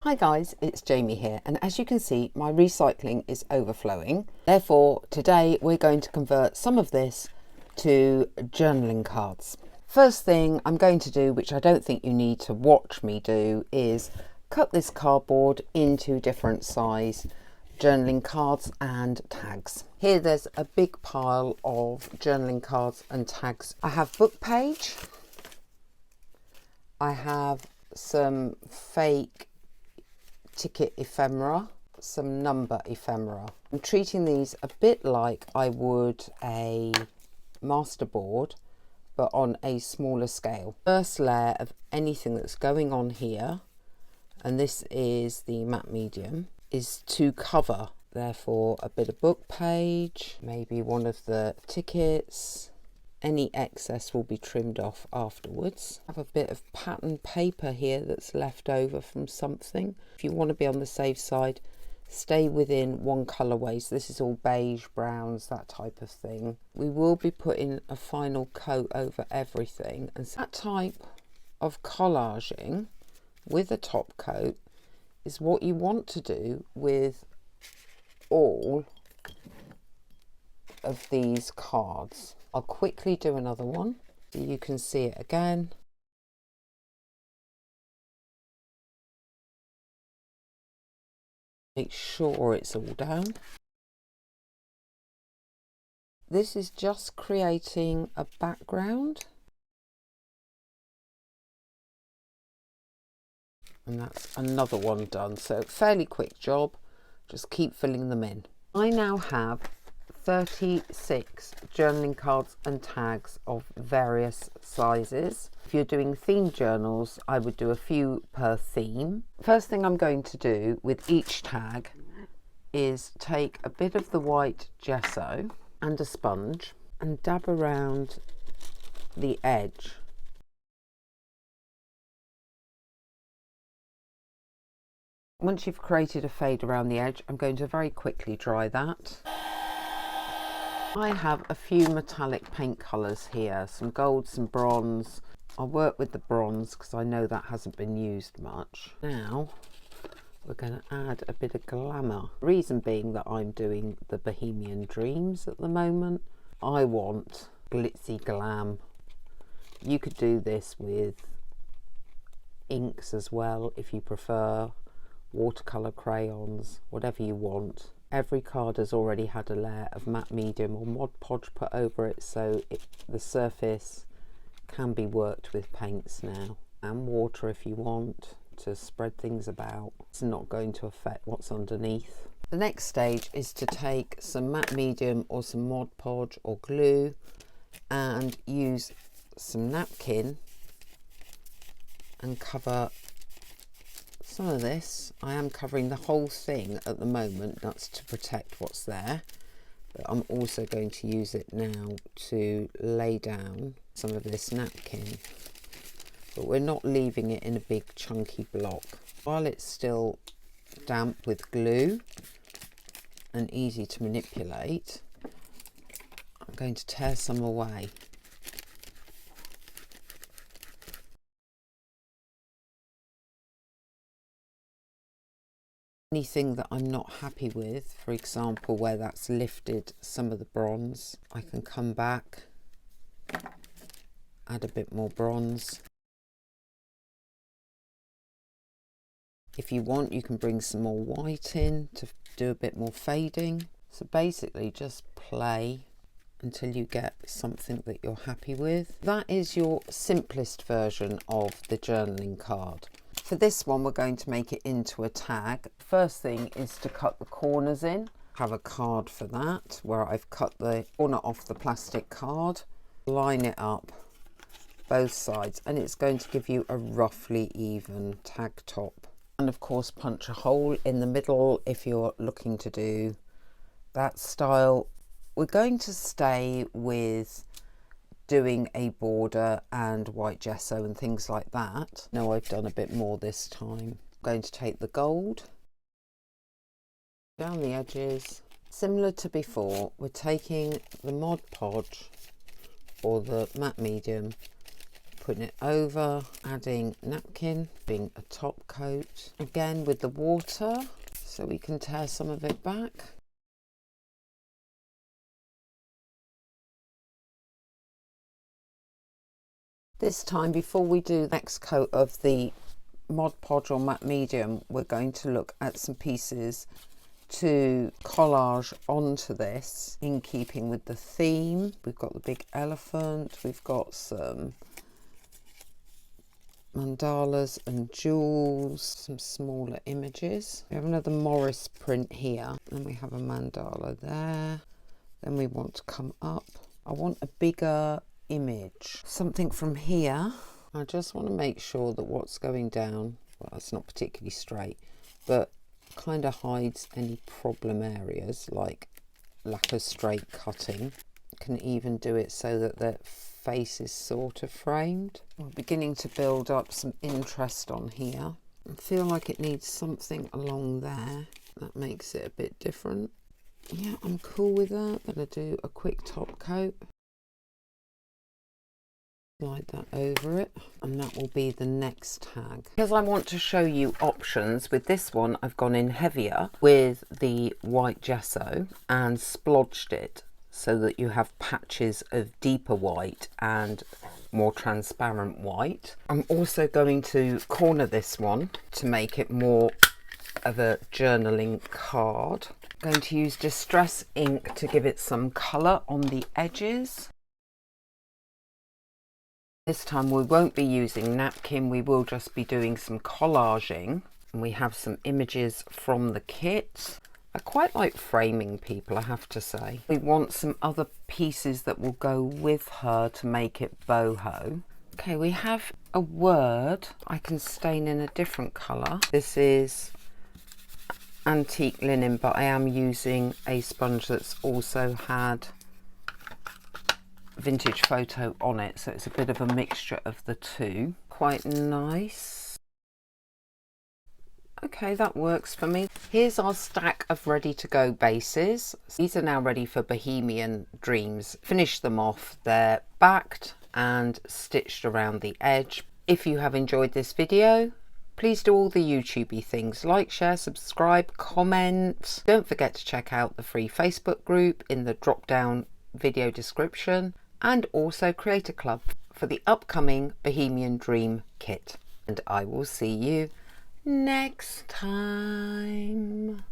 Hi guys, it's Jamie here, and as you can see my recycling is overflowing. Therefore today we're going to convert some of this to journaling cards. First thing I'm going to do, which I don't think you need to watch me do, is cut this cardboard into different size journaling cards and tags. Here there's a big pile of journaling cards and tags. I have book page, I have some fake ticket ephemera, some number ephemera. I'm treating these a bit like I would a masterboard, but on a smaller scale. First layer of anything that's going on here, and this is the matte medium, is to cover, therefore, a bit of book page, maybe one of the tickets. Any excess will be trimmed off afterwards. I have a bit of pattern paper here that's left over from something. If you want to be on the safe side, stay within one colourway. So this is all beige, browns, that type of thing. We will be putting a final coat over everything. And so that type of collaging with a top coat is what you want to do with all of these cards. I'll quickly do another one so you can see it again. Make sure it's all down. This is just creating a background. And that's another one done. So fairly quick job, just keep filling them in. I now have 36 journaling cards and tags of various sizes. If you're doing theme journals, I would do a few per theme. First thing I'm going to do with each tag is take a bit of the white gesso and a sponge and dab around the edge. Once you've created a fade around the edge, I'm going to very quickly dry that. I have a few metallic paint colours here, some gold, some bronze. I'll work with the bronze because I know that hasn't been used much. Now we're going to add a bit of glamour. Reason being that I'm doing the Bohemian Dreams at the moment. I want glitzy glam. You could do this with inks as well if you prefer, watercolour crayons, whatever you want. Every card has already had a layer of matte medium or Mod Podge put over it, so the surface can be worked with paints now, and water if you want to spread things about. It's not going to affect what's underneath. The next stage is to take some matte medium or some Mod Podge or glue and use some napkin and cover some of this. I am covering the whole thing at the moment, that's to protect what's there, but I'm also going to use it now to lay down some of this napkin, but we're not leaving it in a big chunky block. While it's still damp with glue and easy to manipulate, I'm going to tear some away. Anything that I'm not happy with, for example where that's lifted some of the bronze, I can come back, add a bit more bronze. If you want, you can bring some more white in to do a bit more fading. So basically just play until you get something that you're happy with. That is your simplest version of the journaling card. For this one, we're going to make it into a tag. First thing is to cut the corners in. I have a card for that where I've cut the corner off the plastic card, line it up both sides, and it's going to give you a roughly even tag top. And of course, punch a hole in the middle if you're looking to do that style. We're going to stay with doing a border and white gesso and things like that. Now I've done a bit more this time. I'm going to take the gold down the edges. Similar to before, we're taking the Mod Podge or the matte medium, putting it over, adding napkin, being a top coat, again with the water, so we can tear some of it back. This time, before we do the next coat of the Mod Podge or matte medium, we're going to look at some pieces to collage onto this in keeping with the theme. We've got the big elephant, we've got some mandalas and jewels, some smaller images. We have another Morris print here, and we have a mandala there. Then we want to come up. I want a bigger image, something from here. I just want to make sure that what's going down, well, it's not particularly straight, but kind of hides any problem areas like lack of straight cutting. Can even do it so that the face is sort of framed. I'm beginning to build up some interest on here. I feel like it needs something along there that makes it a bit different. Yeah, I'm cool with that. I'm gonna do a quick top coat. Slide that over it, and that will be the next tag. Because I want to show you options, with this one I've gone in heavier with the white gesso and splodged it so that you have patches of deeper white and more transparent white. I'm also going to corner this one to make it more of a journaling card. I'm going to use Distress ink to give it some colour on the edges. This time we won't be using napkin, we will just be doing some collaging. And we have some images from the kit. I quite like framing people, I have to say. We want some other pieces that will go with her to make it boho. Okay, we have a word I can stain in a different colour. This is antique linen, but I am using a sponge that's also had vintage photo on it, so it's a bit of a mixture of the two. Quite nice. Okay, that works for me. Here's our stack of ready to go bases. These are now ready for Bohemian Dreams. Finish them off. They're backed and stitched around the edge. If you have enjoyed this video, please do all the YouTubey things: like, share, subscribe, comment. Don't forget to check out the free Facebook group in the drop down video description, and also create a club for the upcoming Bohemian Dream kit. And I will see you next time.